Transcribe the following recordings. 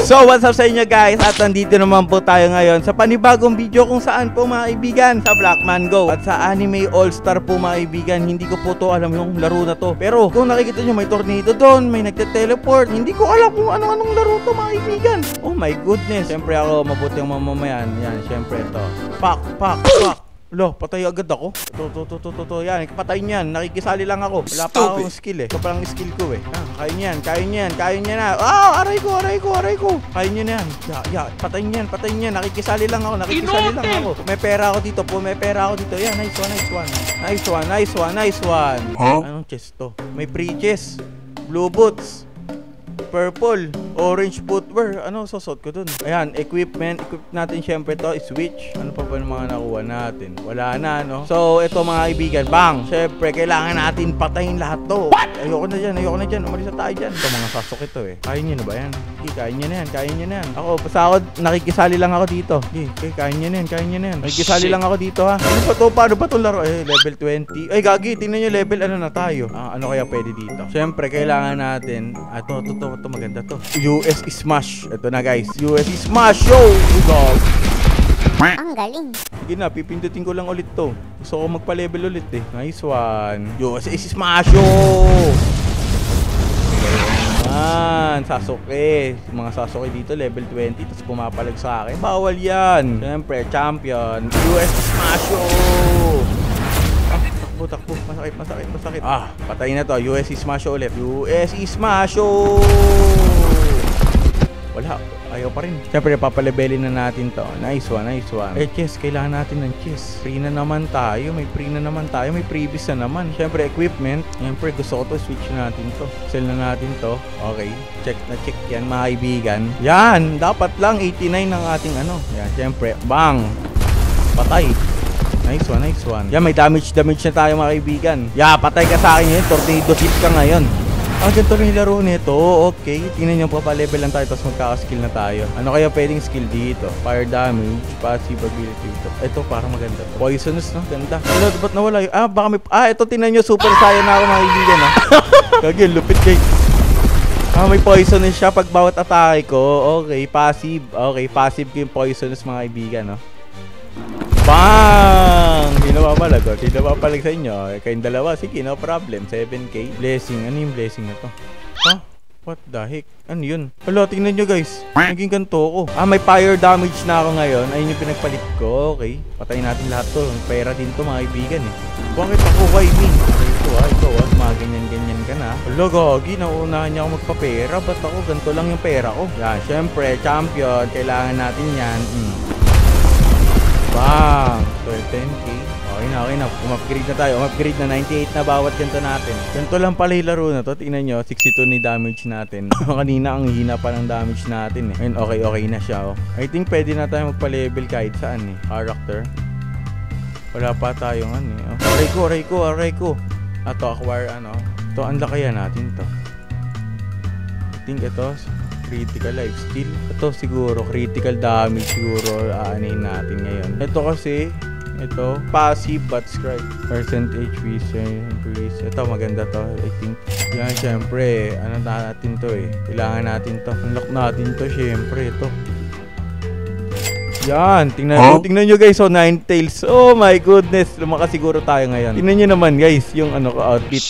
So what's up sa inyo guys? At nandito naman po tayo ngayon sa panibagong video kung saan po mga kaibigan sa Blackman Go. At sa Anime All-Star po mga kaibigan. Hindi ko po to alam yung laro na to. Pero kung nakikita nyo may tornado doon, may nagte-teleport. Hindi ko alam kung anong laro to mga kaibigan. Oh my goodness. Siyempre ako mabuti ang mamamayan. Yan, siyempre to. Pak. Lo, patay agad ako. To. Yan, patay niyan. Nakikisali lang ako. Wala pa akong skill eh. Ito pa lang skill ko eh. Kaya niyan na. Aray ko. Kaya niya na yan. Patay niyan. Nakikisali lang ako. May pera ako dito. Yan, nice one. Huh? Anong chest to? May breeches, blue boots, purple, orange footwear. Ano susot ko dun? Ayan, equipment. Equip natin syempre to. Switch. Ano pa ba yung mga nakuha natin? Wala na, no? So, ito mga kaibigan. Bang! Syempre, kailangan natin patayin lahat to. What? Ayoko na dyan. Umalis na tayo dyan. Ito mga sasok ito eh. Kaya nyo na ba yan? Okay, kaya nyo na yan. Ako, basta ako, nakikisali lang ako dito. Okay, kaya nyo na yan. Nakikisali lang ako dito ha. Ano pa to? Paano pa itong laro? Level 20. Ay, gagi. Tingnan nyo level. Ano na tayo? Ano kaya pwede dito? Syempre, kailangan natin. Ito maganda to. US Smash. Ito na guys. US Smash. Yo! Ang galing. Sige na, pipindutin ko lang ulit to. Gusto ko magpa-level ulit eh. Nice one. US Smash. Yo! Ayan, Sasuke. Mga Sasuke dito, level 20. Tapos pumapalag sa akin. Bawal yan. Siyempre, champion. US Smash. Yo! Takbo. Masakit. Patay na to. US Smash ulit. US Smash. Wala. Ayaw pa rin. Siyempre, papalebelin na natin to. Nice one. Chess. Kailangan natin ng chess. Free na naman tayo. May previous na naman. Siyempre, equipment. Siyempre, gusto ko to. Switch natin to. Sell na natin to. Okay. Check yan, mga kaibigan. Yan. Dapat lang 89 ng ating ano. Yan. Siyempre. Bang. Patay. Nice one. Yan, may damage na tayo mga kaibigan. Patay ka sa akin yun. Tornado hit ka ngayon. Ganito rin yung laro nito. Okay. Tingnan nyo, papalevel lang tayo. Tapos magkakaskill na tayo. Ano kaya pwedeng skill dito? Fire damage, passive ability. Ito parang maganda. Poisonous, no? Ganda. Ano, ba't nawala yun? Baka may... ito tingnan nyo. Super saiyan na ako mga kaibigan, ha? Kagil, lupit guys. May poisonous siya pag bawat atake ko. Okay, passive. Okay, passive ko yung poisonous mga kaibigan, no? Bang! Hindi na papalag sa inyo. Kayong dalawa, sige, no problem. 7k. Blessing. Ano yung blessing na to? What the heck? Ano yun? Hala, tingnan nyo guys. Naging ganito ako. May fire damage na ako ngayon. Ayun yung pinagpalit ko. Okay. Patayin natin lahat to. Pera din to mga kaibigan eh. Bakit ako? Why me? Ito mga ganyan ka na. Hala, gagi. Nauunahan niya ako magpapera. Ba't ako? Ganito lang yung pera ko. Yan, syempre, champion. Kailangan natin yan. Bang! 10k. Okay na. Umupgrade na tayo. Umupgrade na 98 na bawat ganito natin. Ganito lang pala yung laro na to. Tingnan nyo, 62 ni damage natin. Kanina ang hina pa ng damage natin eh. Ayun, okay na siya. I think pwede na tayo magpa-level kahit saan eh. Character. Wala pa tayong ano eh. Aray ko. Acquire ano. Ito, unlock kaya natin to. I think ito, critical life steal. Ito siguro critical damage siguro aanin natin ngayon. Ito kasi passive but scribe percentage increase. Ito maganda to I think. Yan syempre ano natin to eh. Kailangan natin to. Unlock natin to syempre ito. Yan, tingnan nyo guys, 9 tails. Oh my goodness, lumakas siguro tayo ngayon. Tingnan nyo naman guys, yung outfit.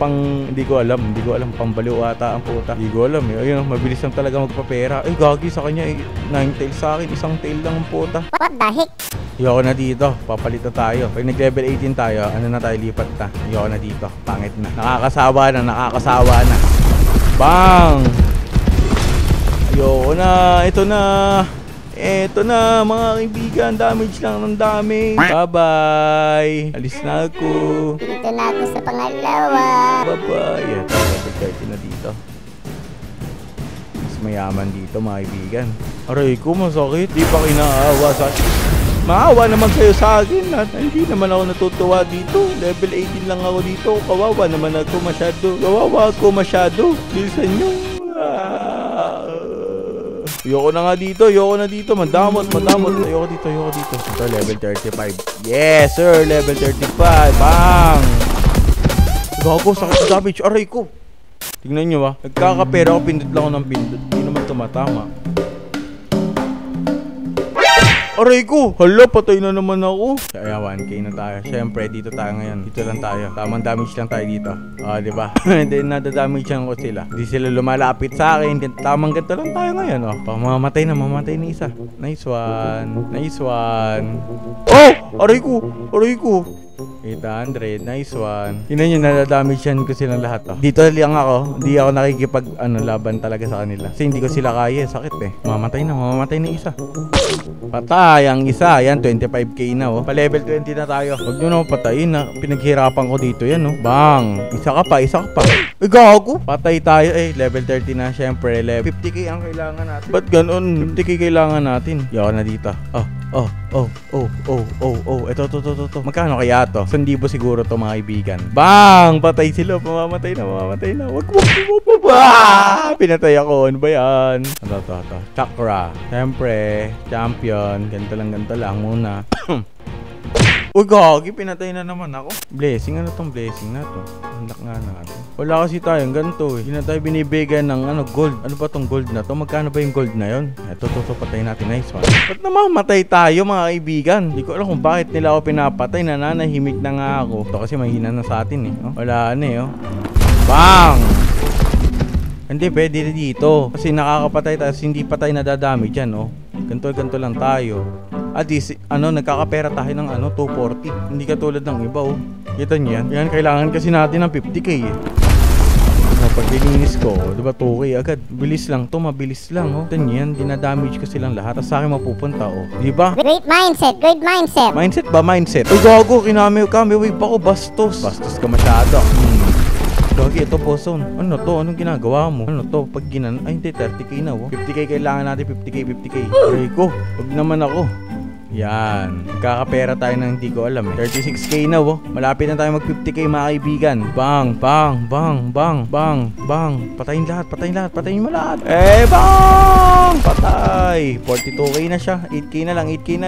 Hindi ko alam, pambaliw ata ang puta. Hindi ko alam eh. Ayun, mabilis lang talaga magpapera. Gagi sa kanya 9 tails sa akin, isang tail lang ang puta. What the heck? Ayoko na dito, papalit na tayo. Pag nag-level 18 tayo, ano na tayo, lipat na. Ayoko na dito, pangit na. Nakakasawa na. Bang! Ayoko na, Eto na mga kaibigan, damage lang ng dami. Bye-bye. Alis na ako. Dito na ako sa pangalawa. Bye-bye. Ito, level 30 na dito. Mas mayaman dito mga kaibigan. Aray ko, masakit. Di pa kinaawa sa akin. Maawa naman kayo sa akin. At hindi naman ako natutuwa dito. Level 18 lang ako dito. Kawawa naman ako masyado. Bilisan nyo. Ayoko na dito. Madamot. Ayoko dito. Ito, level 35. Yes, sir. Level 35. Bang! Gago, sakit sa damage. Aray ko. Tingnan nyo Nagkakapera ako. Pindot lang ako ng pindot. Hindi naman to tumatama. Aray ko! Hala, patay na naman ako. Kaya 1K na tayo. Siyempre, dito tayo ngayon. Dito lang tayo. Tamang damage lang tayo dito. Diba? Hindi, nadadamage lang ko sila. Hindi sila lumalapit sa akin. Tamang ganito lang tayo ngayon, Mamamatay na isa. Nice one. Nice one. Oh! Aray ko! Aray ko! 800, nice one. Tingnan nyo, nadadamage yan ko silang lahat. Dito lang ako, hindi ako nakikipag laban talaga sa kanila. Kasi hindi ko sila kaya, sakit mamamatay na isa. Patay ang isa, yan 25k na pa level 20 na tayo. Huwag nyo na patayin na, pinaghirapan ko dito yan Bang, isa ka pa. Gago, patay tayo level 30 na, syempre level 50k ang kailangan natin. Ba't ganun? 50k kailangan natin. Yaw na dito. Ito. Magkano kaya to? 1,000 siguro to mga kaibigan. Bang! Patay sila. Mamamatay na. Wag. Pinatay ako. Ano ba yan? Ito. Chakra. Siyempre, champion. Ganito lang muna. Uy, gagi, pinatay na naman ako. Blessing, ano tong blessing na to? Unlock nga natin. Wala kasi tayong ganito Hindi na tayo binibigyan ng gold. Ano ba tong gold na to? Magkano ba yung gold na yon? Ito, patay natin. Nice one. Ba't namamatay tayo mga kaibigan? Hindi ko alam kung bakit nila ako pinapatay. Nananahimik na nga ako. Ito kasi mahina na sa atin Wala na Bang! Hindi, pwede dito. Kasi nakakapatay tayo. Hindi pa tayo nadadamage yan Ganto lang tayo. At least, nagkakapera tayo ng 240. Hindi katulad ng iba Kita niyo yan? Yan, kailangan kasi natin ng 50k pag dininis ko, diba 2k agad. Bilis lang to, mabilis lang Kita niyo yan, dinadamage ko silang lahat. Tapos sa akin mapupunta Diba? Great mindset, great mindset. Mindset ba? Mindset. Uy, gago, kami wave ako, bastos. Bastos ka masyado. Gagi, ito po zone. Ano to? Anong ginagawa mo? Ano to? Pag ay hindi, 30k na 50k kailangan natin, 50k. Aray ko, wag naman ako. Yan. Kakapera tayo ng hindi ko alam 36k na Malapit na tayo mag 50k mga kaibigan. Bang. Patayin lahat. Patayin mo lahat. Bang! Patay. 42k na siya. 8k na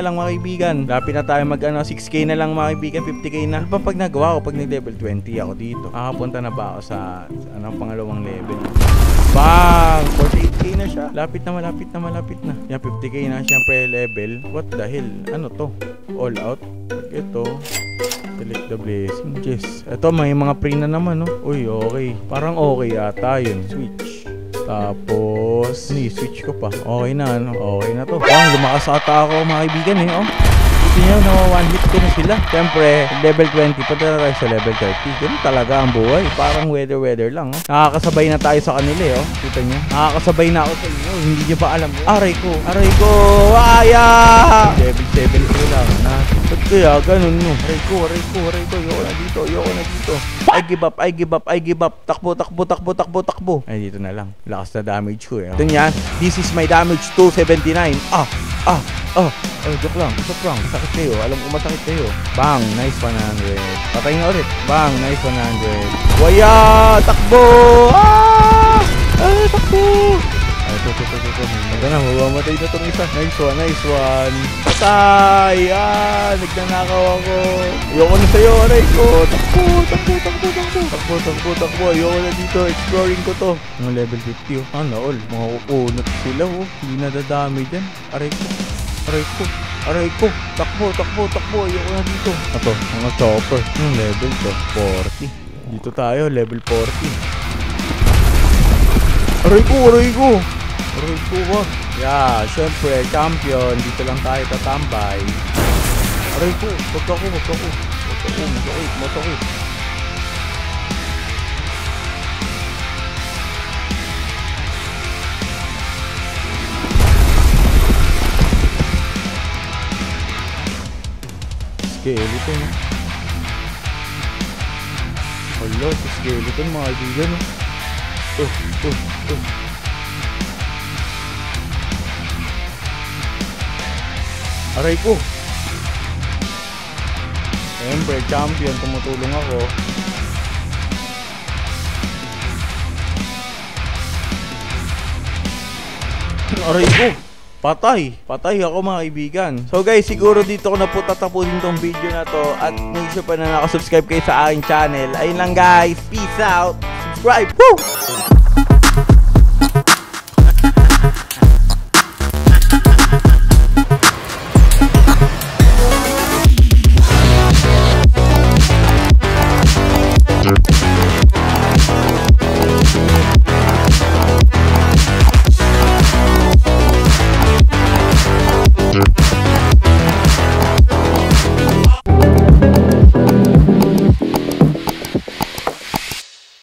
lang mga kaibigan. Lapit na tayo mag 6k na lang mga kaibigan. 50k na. Ano ba pag nagawa ko pag nag level 20 ako dito? Kakapunta na ba ako sa pangalawang level? Bang! 48k na siya. Malapit na. Yan, 50k na siyempre level. What the hell? Ano to? All out? Ito. Select the blessing. Yes. Ito, may mga pre na naman, Uy, okay. Parang okay yata yun. Switch. Tapos, switch ko pa. Okay na, Okay na to. Lumakas ata ako, mga kaibigan, Ito nyo, one hit ko na sila. Siyempre, level 20, punta na tayo sa level 30. Ganun talaga ang buhay. Parang weather lang, Nakakasabay na tayo sa kanila, Kita nyo? Nakakasabay na ako sa inyo. Hindi nyo ba alam? Aray ko! Waya! Level 7 ko lang, Ba't kaya ganun, Aray ko! Ayoko na dito. I give up. Takbo. Ay, dito na lang. Lakas na damage ko, Ito yan. This is my damage, 279. Joke lang. Sakit kayo. Alam ko masakit kayo. Bang, nice 100. Patay nga ulit. Bang, nice 100. Waya! Takbo! Takbo! Ito. Ito na, mamamatay na itong isa. Nice one. Patay! Nagnanakaw ako. Ayoko na sa'yo, aray ko. Takbo. Ayoko na dito. Exploring ko to. Mga level 50, all. Mga kukunat sila, Hindi nadadami dyan. Aray ko. Takbo. Ayoko na dito. Ito, mga chopper. Yung level to, 40. Dito tayo, level 40. Aray ko. Yeah, syempre, champion. Dito lang tayo tatambay. Aray ko. Wag ako. Masakit. Skeleton. Hala, skeleton mga kaibigan. Aray ko. Siyempre, champion, tumutulong ako. Aray ko. Patay ako mga kaibigan. So guys, siguro dito ko na po tatapusin tong video na to. At make sure pa na nakasubscribe kayo sa aking channel. Ayun lang guys, peace out. Subscribe. Woo!